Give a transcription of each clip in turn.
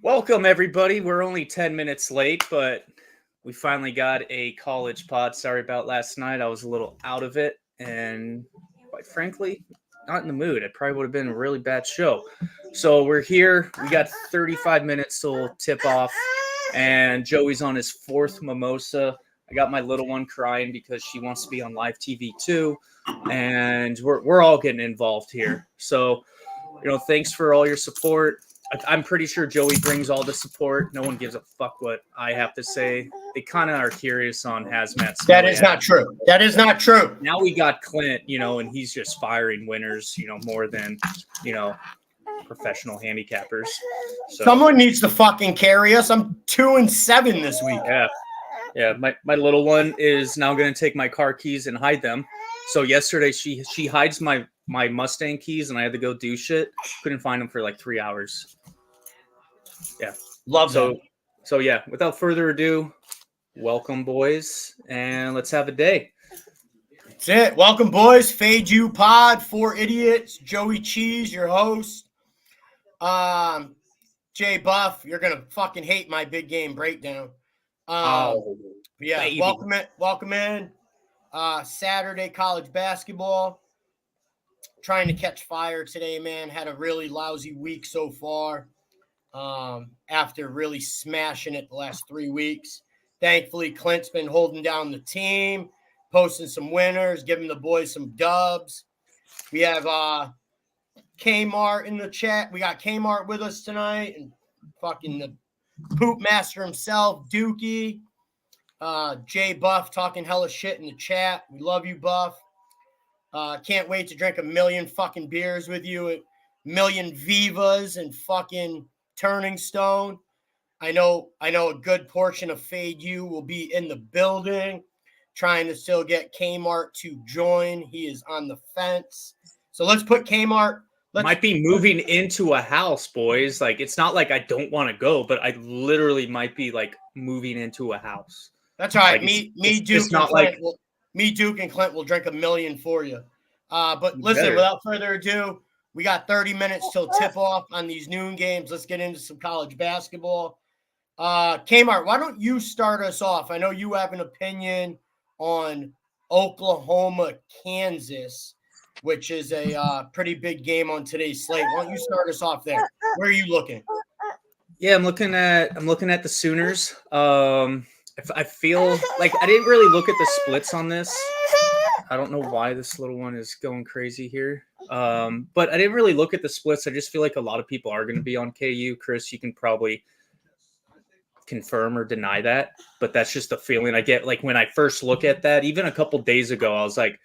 Welcome, everybody. We're only 10 minutes late, but we finally got a college pod. Sorry about last night. I was a little out of it, and quite frankly, not in the mood. It probably would have been a really bad show. So we're here. We got 35 minutes till tip off, and Joey's on his fourth mimosa. I got my little one crying because she wants to be on live TV too, and we're all getting involved here. So, thanks for all your support. I'm pretty sure Joey brings all the support. No one gives a fuck what I have to say. They kind of are curious on Hazmat. That is not true. That is not true. Now we got Clint, and he's just firing winners, more than, professional handicappers. So, someone needs to fucking carry us. I'm 2-7 this week. Yeah. My little one is now going to take my car keys and hide them. So yesterday she hides my Mustang keys, and I had to go do shit. Couldn't find them for like 3 hours. Yeah. Love them. So yeah, without further ado, welcome, boys, and let's have a day. That's it. Welcome, boys. Fade You Pod, 4 idiots. Joey Cheese, your host. Jay Buff, you're going to fucking hate my big game breakdown. Baby. Welcome in. Saturday college basketball. Trying to catch fire today, man. Had a really lousy week so far. After really smashing it the last 3 weeks. Thankfully, Clint's been holding down the team, posting some winners, giving the boys some dubs. We have Kmart in the chat. We got Kmart with us tonight, and fucking the poop master himself, Dookie. Jay Buff talking hella shit in the chat. We love you, Buff. Can't wait to drink a million fucking beers with you, a million Vivas and fucking Turning Stone. I know a good portion of Fade You will be in the building, trying to still get Kmart to join. He is on the fence. So let's put Kmart. Might be moving into a house, boys. Like, it's not like I don't want to go, but I literally might be like moving into a house. That's right. Like, Duke and Clint will drink a million for you. But listen, without further ado, we got 30 minutes till tip off on these noon games. Let's get into some college basketball. Kmart, why don't you start us off? I know you have an opinion on Oklahoma, Kansas, which is a pretty big game on today's slate. Why don't you start us off there? Where are you looking? Yeah, I'm looking at the Sooners. I feel like I didn't really look at the splits on this. I don't know why this little one is going crazy here. But I didn't really look at the splits. I just feel like a lot of people are going to be on KU. Chris, you can probably confirm or deny that, but that's just the feeling I get. Like, when I first look at that, even a couple days ago, I was like,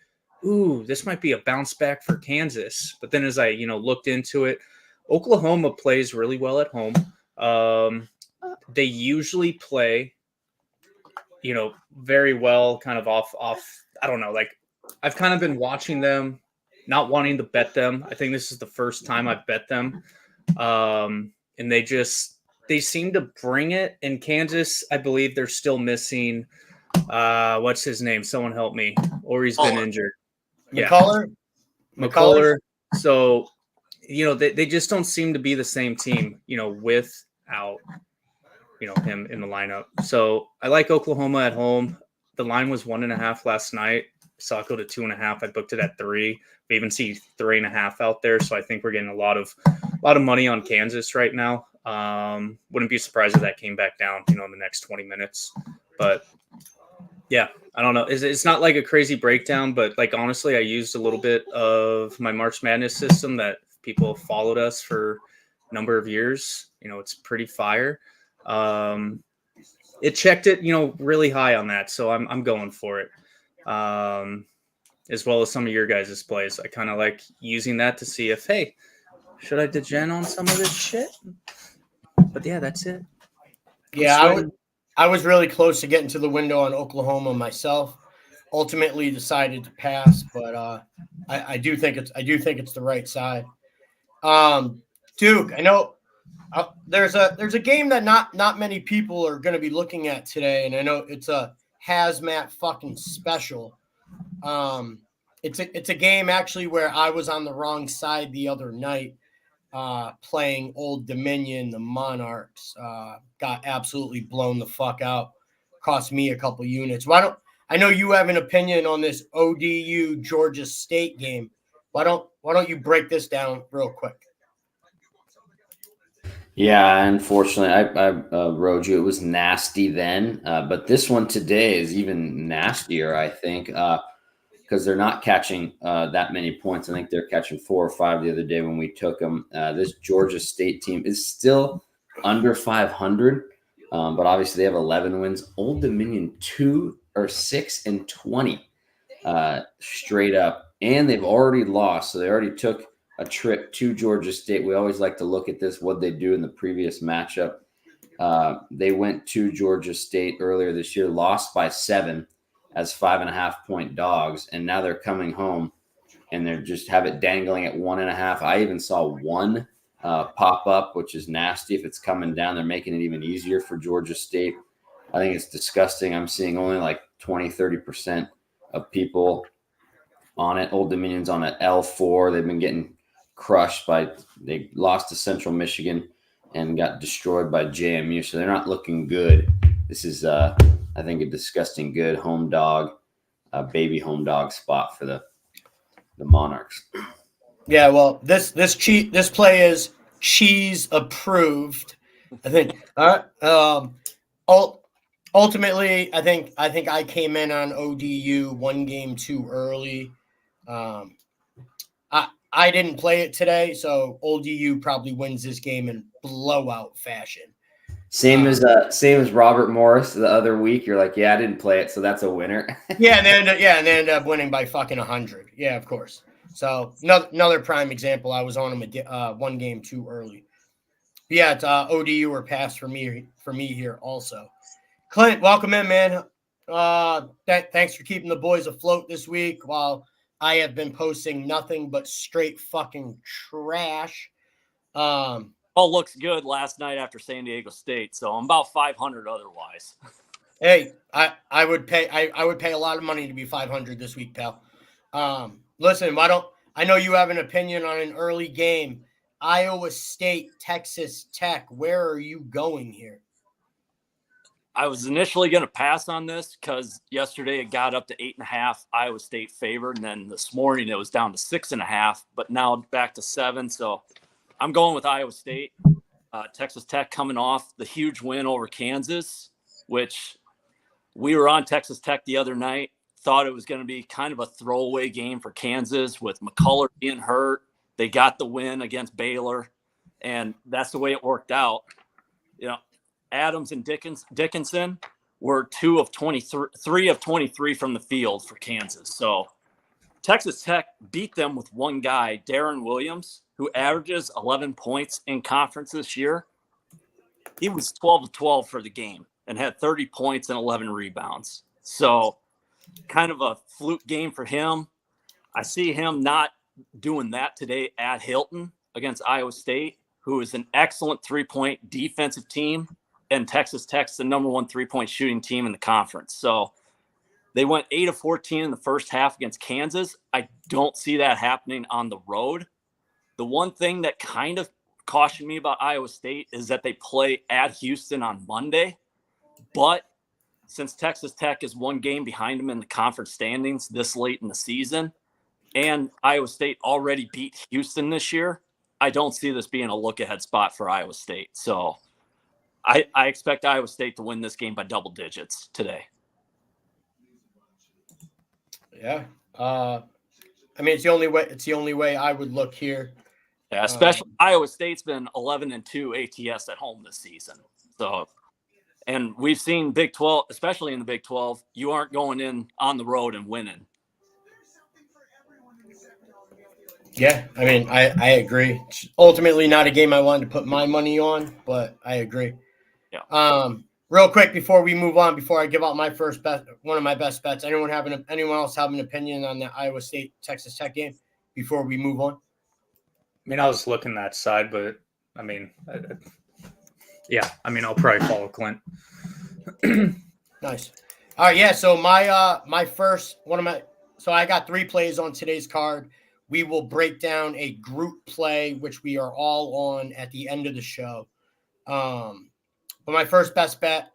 ooh, this might be a bounce back for Kansas. But then as I, looked into it, Oklahoma plays really well at home. They usually play, very well, kind of off. I don't know. Like, I've kind of been watching them, not wanting to bet them. I think this is the first time I've bet them. And they seem to bring it. In Kansas, I believe they're still missing, what's his name? Someone help me. Or he's been injured. McCullough. So, they just don't seem to be the same team, without, him in the lineup. So I like Oklahoma at home. The line was 1.5 last night. Saw it go to 2.5. I booked it at 3. We even see 3.5 out there. So I think we're getting a lot of money on Kansas right now. Wouldn't be surprised if that came back down, in the next 20 minutes. But yeah, I don't know. It's not like a crazy breakdown, but like, honestly, I used a little bit of my March Madness system that people have followed us for a number of years. It's pretty fire. It checked it, really high on that. So I'm going for it. As well as some of your guys' plays. I kind of like using that to see if, hey, should I degen on some of this shit? But yeah, that's it. Yeah, I was really close to getting to the window on Oklahoma myself. Ultimately decided to pass, but I do think it's the right side. Duke, I know there's a game that not many people are going to be looking at today, and I know it's a hazmat fucking special. It's a game actually where I was on the wrong side the other night. playing Old Dominion. The Monarchs got absolutely blown the fuck out. Cost me a couple units. I know you have an opinion on this ODU Georgia State game. Why don't you break this down real quick? Yeah, unfortunately, I wrote you. It was nasty then, but this one today is even nastier, I think, because they're not catching that many points. I think they're catching 4 or 5 the other day when we took them. This Georgia State team is still under 500, but obviously they have 11 wins. Old Dominion 6-20 straight up, and they've already lost, so they already took a trip to Georgia State. We always like to look at this, what they do in the previous matchup. They went to Georgia State earlier this year, lost by 7 as 5.5-point dogs, and now they're coming home and they're just have it dangling at 1.5. I even saw one pop up, which is nasty. If it's coming down, they're making it even easier for Georgia State. I think it's disgusting. I'm seeing only like 20-30% of people on it. Old Dominion's on an L4. They've been getting crushed they lost to Central Michigan and got destroyed by JMU, so they're not looking good. This is I think a disgusting good home dog, baby home dog spot for the Monarchs. Yeah, well, this play is cheese approved, I think. Ultimately, I think I came in on ODU one game too early. I didn't play it today, so ODU probably wins this game in blowout fashion. Same as Robert Morris the other week. You're like, yeah, I didn't play it, so that's a winner. and they ended up winning by fucking 100. Yeah, of course. So another prime example. I was on them one game too early. But yeah, it's ODU or pass for me here also. Clint, welcome in, man. Thanks for keeping the boys afloat this week while I have been posting nothing but straight fucking trash. All looks good last night after San Diego State, so I'm about 500 otherwise. Hey, I would pay a lot of money to be 500 this week, pal. Listen, I know you have an opinion on an early game. Iowa State, Texas Tech. Where are you going here? I was initially going to pass on this because yesterday it got up to 8.5 Iowa State favored, and then this morning it was down to 6.5, but now back to 7. So I'm going with Iowa State. Texas Tech coming off the huge win over Kansas, which we were on Texas Tech the other night. Thought it was going to be kind of a throwaway game for Kansas with McCullough being hurt. They got the win against Baylor, and that's the way it worked out. You know, Adams and Dickinson were 3 of 23 from the field for Kansas. So Texas Tech beat them with one guy, Darren Williams, who averages 11 points in conference this year. He was 12 of 12 for the game and had 30 points and 11 rebounds. So kind of a fluke game for him. I see him not doing that today at Hilton against Iowa State, who is an excellent 3-point defensive team. And Texas Tech's the number 1 3-point shooting team in the conference. So they went 8 of 14 in the first half against Kansas. I don't see that happening on the road. The one thing that kind of cautioned me about Iowa State is that they play at Houston on Monday. But since Texas Tech is one game behind them in the conference standings this late in the season, and Iowa State already beat Houston this year, I don't see this being a look-ahead spot for Iowa State. So I expect Iowa State to win this game by double digits today. Yeah. I mean, it's the only way I would look here. Yeah, especially Iowa State's been 11-2 ATS at home this season. So, and we've seen Big 12, especially in the Big 12, you aren't going in on the road and winning. Yeah, I mean, I agree. It's ultimately not a game I wanted to put my money on, but I agree. Yeah. Real quick before we move on, before I give out my first bet, one of my best bets. Anyone else have an opinion on the Iowa State Texas Tech game before we move on? I mean, I was looking that side, but I mean, yeah. I mean, I'll probably follow Clint. Nice. All right, yeah. So my first one of my so I got 3 plays on today's card. we will break down a group play, which we are all on at the end of the show. But my first best bet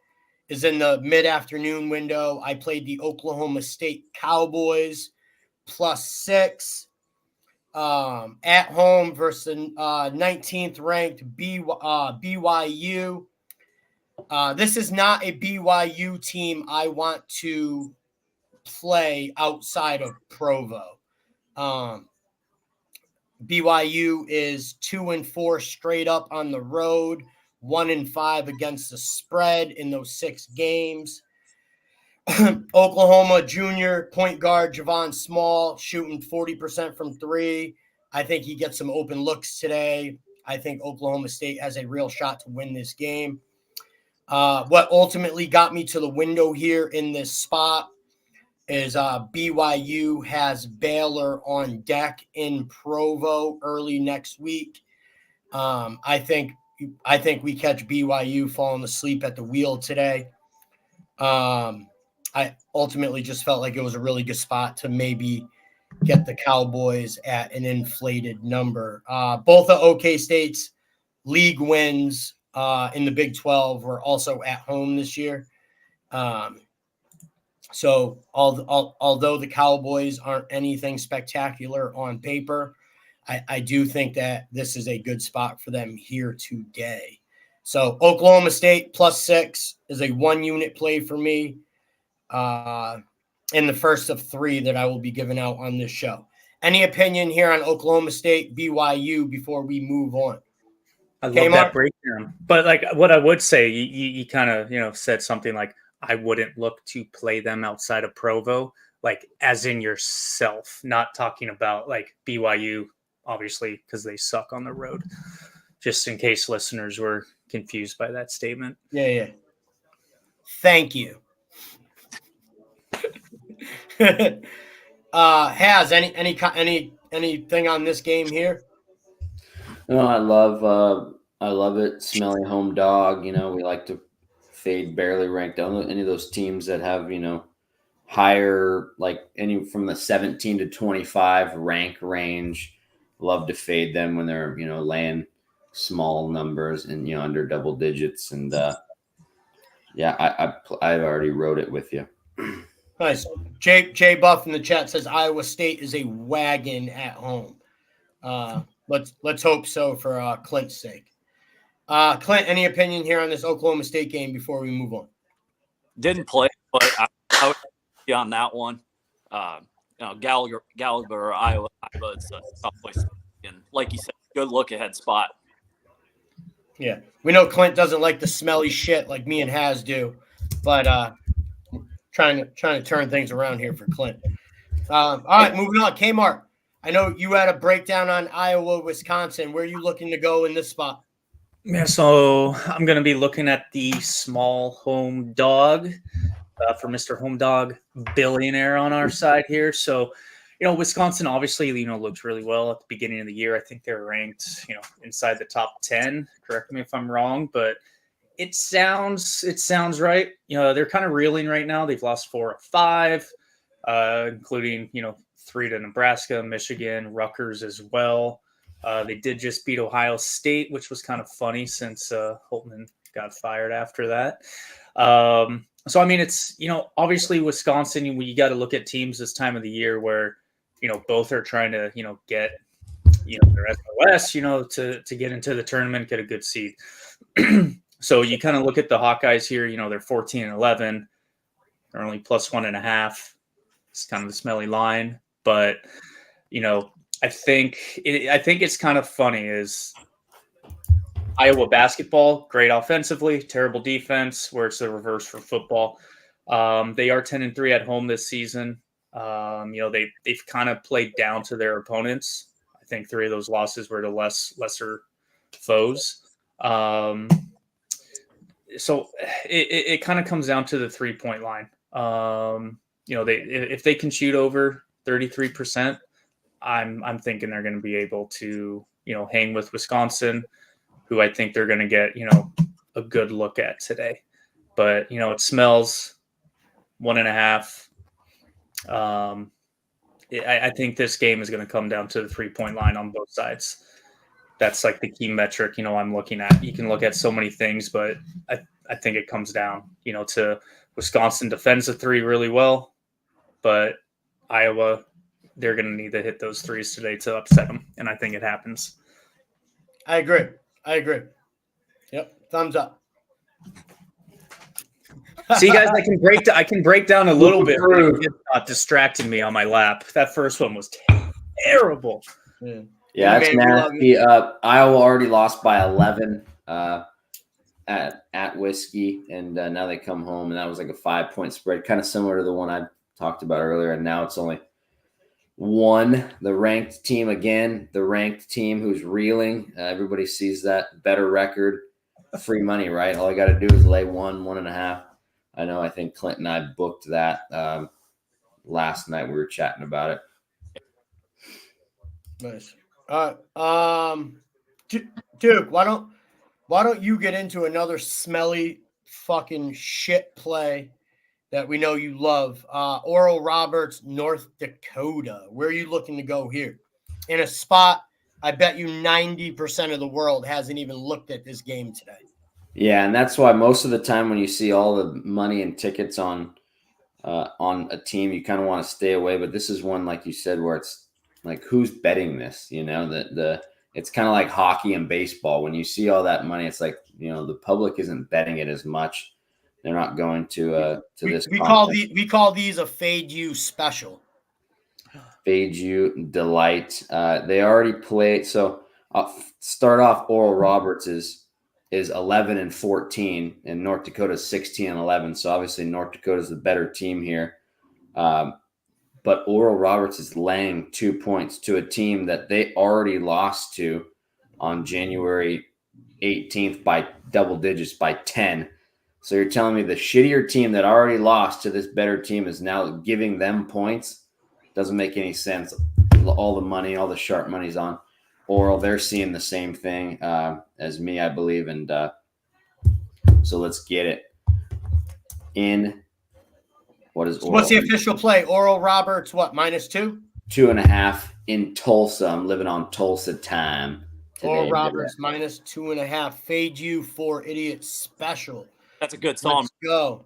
is in the mid-afternoon window. I played the Oklahoma State Cowboys +6 at home versus the 19th ranked BYU. This is not a BYU team I want to play outside of Provo. BYU is 2-4 straight up on the road, 1-5 against the spread in those 6 games. Oklahoma junior point guard Javon Small shooting 40% from 3. I think he gets some open looks today. I think Oklahoma State has a real shot to win this game. What ultimately got me to the window here in this spot is BYU has Baylor on deck in Provo early next week. I think we catch BYU falling asleep at the wheel today. I ultimately just felt like it was a really good spot to maybe get the Cowboys at an inflated number. Both of OK State's league wins in the Big 12 were also at home this year. So although the Cowboys aren't anything spectacular on paper, I do think that this is a good spot for them here today. So Oklahoma State +6 is a 1-unit play for me in the first of 3 that I will be giving out on this show. Any opinion here on Oklahoma State BYU before we move on? I love that breakdown. But like what I would say, you kind of said something like, I wouldn't look to play them outside of Provo, like as in yourself, not talking about like BYU, obviously, because they suck on the road. Just in case listeners were confused by that statement. Yeah. Thank you. Has anything on this game here? No, I love it. Smelly home dog. We like to fade barely ranked. Any of those teams that have higher, like any from the 17 to 25 rank range. Love to fade them when they're laying small numbers and under double digits. And I've already wrote it with you. Nice. Jay Buff in the chat says Iowa State is a wagon at home. Let's hope so for Clint's sake. Clint, any opinion here on this Oklahoma State game before we move on? Didn't play, but I would be on that one. Gallagher, Iowa, it's a tough place. And like you said, good look ahead spot. Yeah, we know Clint doesn't like the smelly shit like me and Haz do, but trying to turn things around here for Clint. All right, moving on. Kmart, I know you had a breakdown on Iowa, Wisconsin. Where are you looking to go in this spot? Yeah, so I'm going to be looking at the small home dog for Mr. Home Dog Billionaire on our side here. So, Wisconsin obviously, looked really well at the beginning of the year. I think they're ranked, inside the top 10. Correct me if I'm wrong, but it sounds right. They're kind of reeling right now. They've lost 4 of 5, including, 3 to Nebraska, Michigan, Rutgers as well. They did just beat Ohio State, which was kind of funny since Holtman got fired after that. So, I mean, it's, obviously Wisconsin, you got to look at teams this time of the year where, both are trying to, get, their SOS, to get into the tournament, get a good seed. So you kind of look at the Hawkeyes here, they're 14-11. They're only +1.5. It's kind of a smelly line, but, I think it's kind of funny is Iowa basketball, great offensively, terrible defense, where it's the reverse for football. They are 10-3 at home this season. They've kind of played down to their opponents. I think 3 of those losses were to lesser foes. So it kind of comes down to the 3-point line. If they can shoot over 33%, I'm thinking they're going to be able to, hang with Wisconsin, who I think they're going to get, a good look at today. But, it smells 1.5. I think this game is going to come down to the 3-point line on both sides. That's like the key metric, I'm looking at. You can look at so many things, but I think it comes down, to Wisconsin defends the three really well, but Iowa, they're going to need to hit those threes today to upset them, and I think it happens. I agree. Yep, thumbs up. See, guys, I can break down a little bit. It's not distracting me on my lap. That first one was terrible. Yeah, it's nasty. Iowa already lost by 11 at Whiskey, and now they come home, and that was like a 5-point spread, kind of similar to the one I talked about earlier. And now it's only one. The ranked team again, the ranked team who's reeling. Everybody sees that better record, free money, right? All I got to do is lay 1.5. I know. I think Clint and I booked that last night. We were chatting about it. Nice. Duke, why don't you get into another smelly fucking shit play that we know you love? Oral Roberts, North Dakota. Where are you looking to go here? In a spot, I bet you 90% of the world hasn't even looked at this game today. Yeah, and that's why most of the time when you see all the money and tickets on a team, you kind of want to stay away. But this is one, like you said, where it's like, who's betting this? It's kind of like hockey and baseball. When you see all that money, it's like, the public isn't betting it as much. They're not going to this. We call these a fade you special. Fade you delight. They already played. So I'll start off. Oral Roberts is 11-14, and North Dakota is 16-11. So obviously North Dakota is the better team here. But Oral Roberts is laying 2 points to a team that they already lost to on January 18th by double digits, by 10. So you're telling me the shittier team that already lost to this better team is now giving them points? Doesn't make any sense. All the money, all the sharp money's on Oral. They're seeing the same thing as me, I believe. And so let's get it in. What is Oral? What's the official play? Oral Roberts, what, -2? 2.5 in Tulsa. I'm living on Tulsa time today. Oral Roberts -2.5. Fade you for idiot special. That's a good song. Let's go.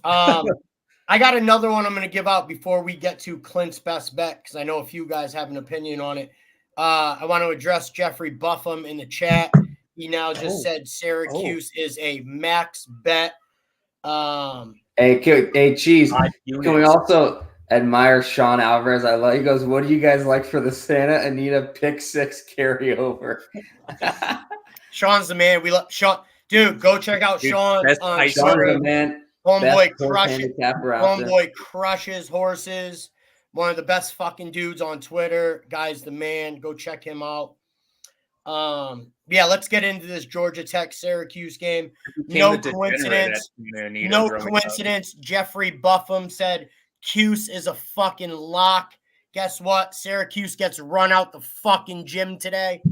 I got another one I'm going to give out before we get to Clint's best bet, because I know a few guys have an opinion on it. I want to address Jeffrey Buffum in the chat. He now just said Syracuse is a max bet. Hey, Cheese. Can we also admire Sean Alvarez? He goes, what do you guys like for the Santa Anita pick 6 carryover? Sean's the man. We love Sean. Dude, go check out Sean on Twitter. Man. Homeboy crushes horses. One of the best fucking dudes on Twitter. Guy's the man. Go check him out. Yeah, let's get into this Georgia Tech Syracuse game. No coincidence. Jeffrey Buffum said Cuse is a fucking lock. Guess what? Syracuse gets run out the fucking gym today.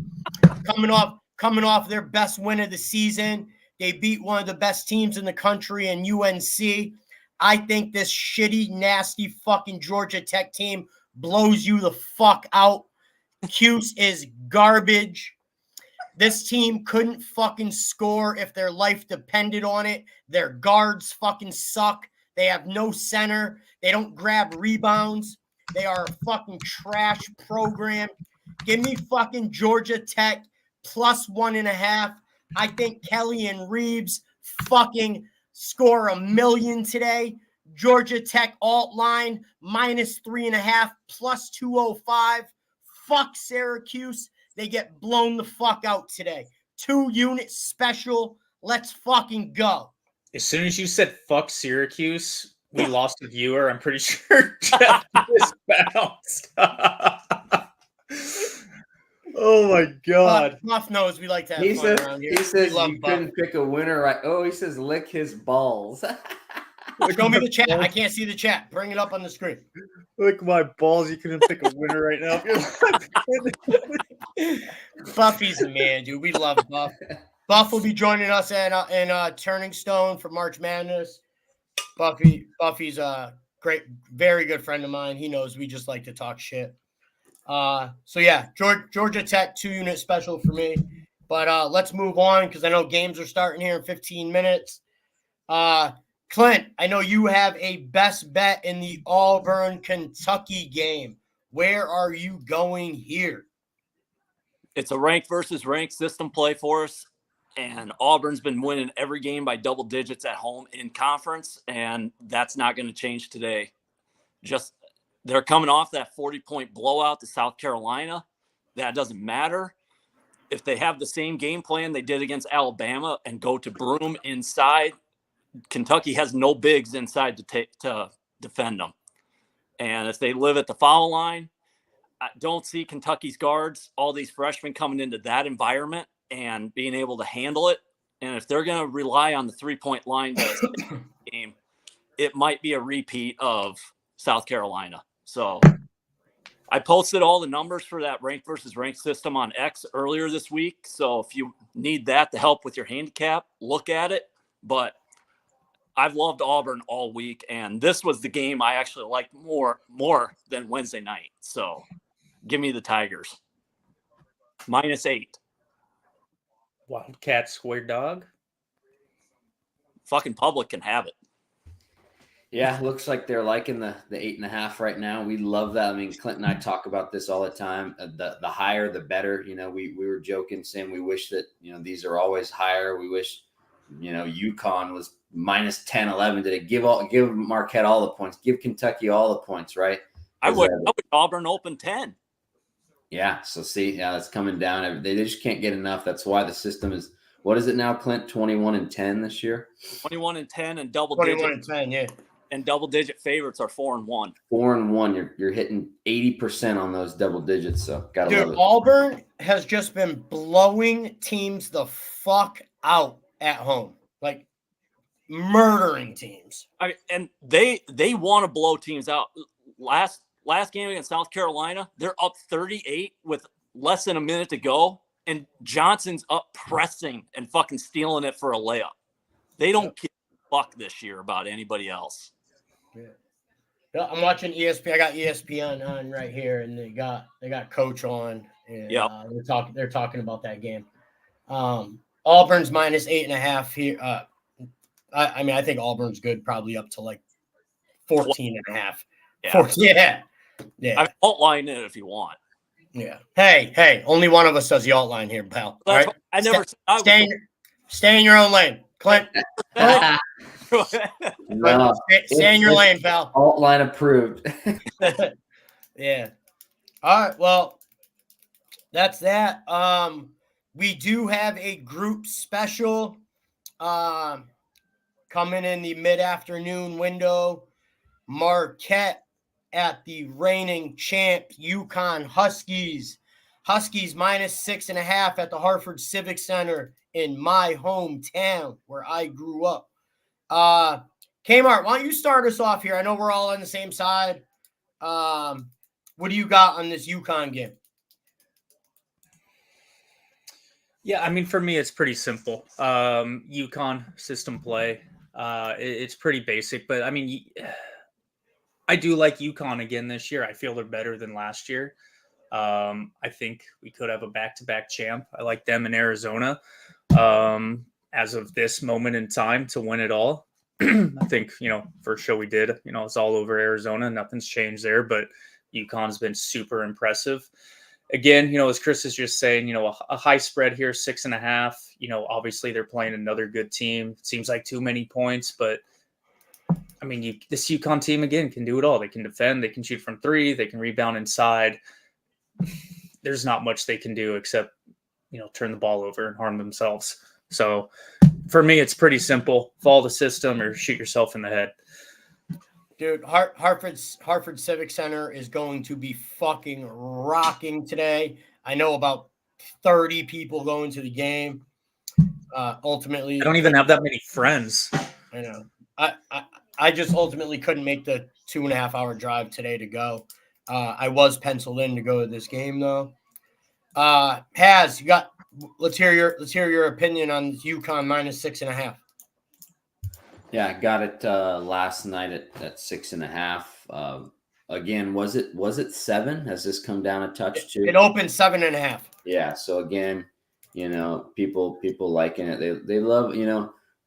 Coming off their best win of the season. They beat one of the best teams in the country in UNC. I think this shitty, nasty fucking Georgia Tech team blows you the fuck out. Cuse is garbage. This team couldn't fucking score if their life depended on it. Their guards fucking suck. They have no center. They don't grab rebounds. They are a fucking trash program. Give me fucking Georgia Tech +1.5. I think Kelly and Reeves fucking score 1,000,000 today. Georgia Tech alt line -3.5 +205. Fuck Syracuse. They get blown the fuck out today. 2-unit special. Let's fucking go. As soon as you said fuck Syracuse, we lost a viewer. I'm pretty sure Jeff just bounced. Oh my God. Buff knows we like to have fun around here. He says you couldn't pick a winner, right? Oh, he says lick his balls. Show me the chat. I can't see the chat. Bring it up on the screen. Lick my balls. You couldn't pick a winner right now. Buffy's the man, dude. We love Buff. Buff will be joining us in Turning Stone for March Madness. Buffy's great, very good friend of mine. He knows we just like to talk shit. So yeah, Georgia Tech 2-unit special for me. But let's move on because I know games are starting here in 15 minutes. Clint, I know you have a best bet in the Auburn-Kentucky game. Where are you going here? It's a ranked versus ranked system play for us. And Auburn's been winning every game by double digits at home in conference. And that's not going to change today. Just they're coming off that 40-point blowout to South Carolina. That doesn't matter. If they have the same game plan they did against Alabama and go to Broome inside, Kentucky has no bigs inside to defend them. And if they live at the foul line, I don't see Kentucky's guards, all these freshmen coming into that environment and being able to handle it. And if they're going to rely on the 3-point line to game, it might be a repeat of South Carolina. So I posted all the numbers for that ranked versus ranked system on X earlier this week. So if you need that to help with your handicap, look at it. But I've loved Auburn all week, and this was the game I actually liked more than Wednesday night. So give me the Tigers. -8. Wildcat square dog. Fucking public can have it. Yeah, looks like they're liking the 8.5 right now. We love that. I mean, Clint and I talk about this all the time. The higher, the better. You know, we were joking, saying we wish that, you know, these are always higher. We wish, you know, UConn was -10, 11. Did it give Marquette all the points? Give Kentucky all the points, right? I would Auburn open 10. Yeah. So see, yeah, it's coming down. They just can't get enough. That's why the system is. What is it now, Clint? 21-10 this year. 21-10 and double 21-10, yeah. And double-digit favorites are 4-1. 4-1. You're hitting 80% on those double digits. So gotta love Dude, it. Auburn has just been blowing teams the fuck out at home, like murdering teams. And they want to blow teams out. Last game against South Carolina, they're up 38 with less than a minute to go, and Johnson's up pressing and fucking stealing it for a layup. They don't give a fuck this year about anybody else. Yeah, I'm watching ESPN. I got ESPN on right here, and they got Coach on. And, they're talking about that game. Auburn's -8.5 here. I mean, I think Auburn's good, probably up to like 14.5. Yeah. 14, yeah. I've outlined it if you want. Yeah. Hey, only one of us does the outline here, pal. All right? I never Stay in your own lane. Clint. No, Stay in your lane, pal. Outline approved. Yeah. All right. Well, that's that. We do have a group special coming in the mid-afternoon window. Marquette at the reigning champ UConn Huskies. Huskies -6.5 at the Hartford Civic Center in my hometown where I grew up. Kmart, why don't you start us off here? I know we're all on the same side. What do you got on this UConn game? Yeah, I mean, for me, it's pretty simple. UConn system play. It's pretty basic, but I mean, I do like UConn again this year. I feel they're better than last year. I think we could have a back-to-back champ. I like them in Arizona as of this moment in time to win it all. I think, first show we did, it's all over Arizona. Nothing's changed there, but UConn's been super impressive. Again, as Chris is just saying, a high spread here, 6.5. Obviously they're playing another good team. It seems like too many points, but I mean, this UConn team, again, can do it all. They can defend. They can shoot from three. They can rebound inside. There's not much they can do except, turn the ball over and harm themselves. So for me, it's pretty simple. Follow the system or shoot yourself in the head. Dude, Hartford Civic Center is going to be fucking rocking today. I know about 30 people going to the game. Ultimately, I don't even have that many friends. I know. I just ultimately couldn't make the 2.5-hour drive today to go. I was penciled in to go to this game though. Let's hear your opinion on UConn -6.5. Yeah, I got it last night at 6.5. Again, was it 7? Has this come down a touch too? It opened 7.5. Yeah. So again, people liking it. They love,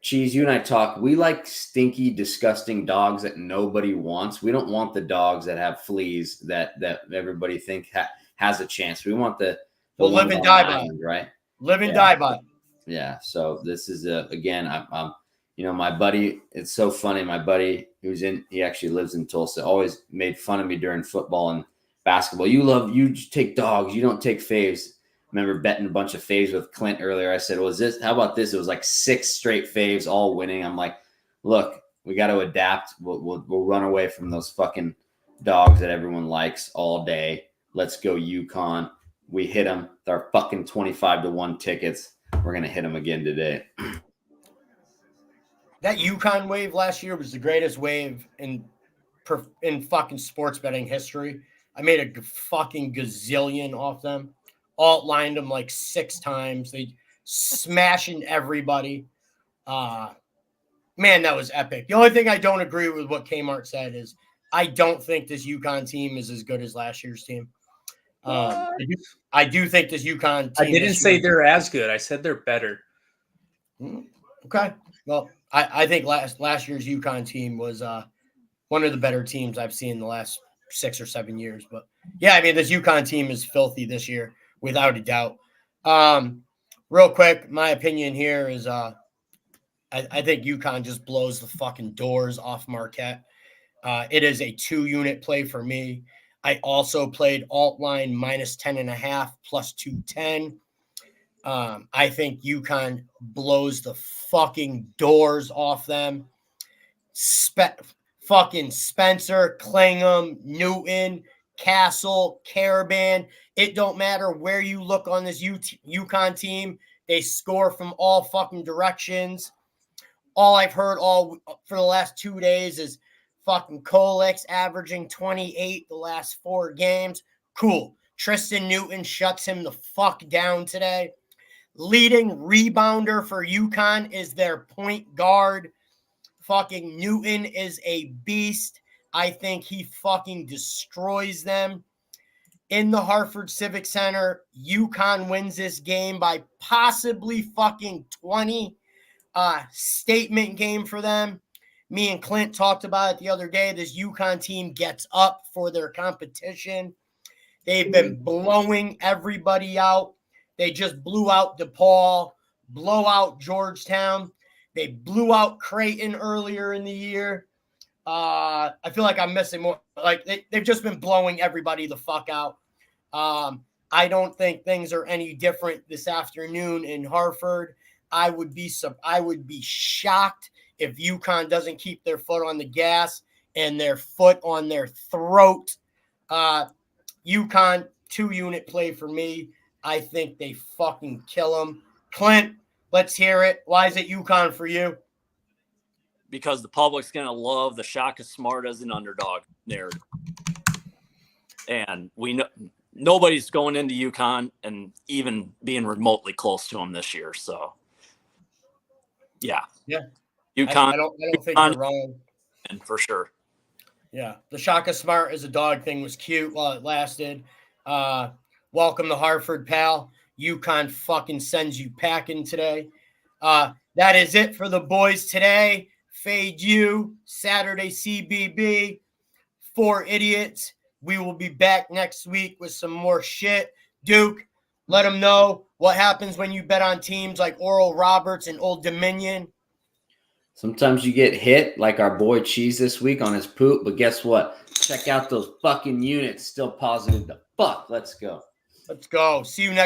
Cheese, you and I talk. We like stinky, disgusting dogs that nobody wants. We don't want the dogs that have fleas that everybody think has a chance. We want the We'll live ones and on die the by island, right? Live and Yeah. die by. Yeah. So this is again, I'm my buddy. It's so funny. My buddy he actually lives in Tulsa, always made fun of me during football and basketball. You take dogs. You don't take faves. Remember betting a bunch of faves with Clint earlier. I said, how about this? It was like 6 straight faves, all winning. I'm like, look, we got to adapt. We'll run away from those fucking dogs that everyone likes all day. Let's go UConn. We hit them with our fucking 25-1 tickets. We're going to hit them again today. That UConn wave last year was the greatest wave in fucking sports betting history. I made a fucking gazillion off them. Alt lined them like 6 times. They smashing everybody. Man, that was epic. The only thing I don't agree with what Kmart said is I don't think this UConn team is as good as last year's team. I do think this UConn team. I didn't say they're as good. I said they're better. Okay. Well, I think last year's UConn team was one of the better teams I've seen in the last 6 or 7 years. But yeah, I mean, this UConn team is filthy this year, without a doubt. Real quick, my opinion here is I think UConn just blows the fucking doors off Marquette. It is a 2-unit play for me. I also played alt line minus 10.5 plus 210. I think UConn blows the fucking doors off them. Fucking Spencer, Klingham, Newton, Castle, Caravan. It don't matter where you look on this UConn team. They score from all fucking directions. All I've heard for the last 2 days is fucking Kolek's averaging 28 the last 4 games. Cool. Tristan Newton shuts him the fuck down today. Leading rebounder for UConn is their point guard. Fucking Newton is a beast. I think he fucking destroys them. In the Hartford Civic Center, UConn wins this game by possibly fucking 20. Statement game for them. Me and Clint talked about it the other day. This UConn team gets up for their competition. They've been blowing everybody out. They just blew out DePaul, blow out Georgetown. They blew out Creighton earlier in the year. I feel like I'm missing more. Like they've just been blowing everybody the fuck out. I don't think things are any different this afternoon in Hartford. I would be shocked if UConn doesn't keep their foot on the gas and their foot on their throat. UConn 2-unit play for me. I think they fucking kill them. Clint, let's hear it. Why is it UConn for you? Because the public's going to love the Shaka Smart as an underdog narrative. And we know nobody's going into UConn and even being remotely close to them this year. So, yeah. UConn. I don't think you're wrong. And for sure. Yeah. The Shaka Smart as a dog thing was cute while it lasted. Welcome to Hartford, pal. UConn fucking sends you packing today. That is it for the boys today. Fade you, Saturday CBB, 4 idiots. We will be back next week with some more shit. Duke, let them know what happens when you bet on teams like Oral Roberts and Old Dominion. Sometimes you get hit like our boy Cheese this week on his poop, but guess what? Check out those fucking units. Still positive the fuck. Let's go. Let's go. See you next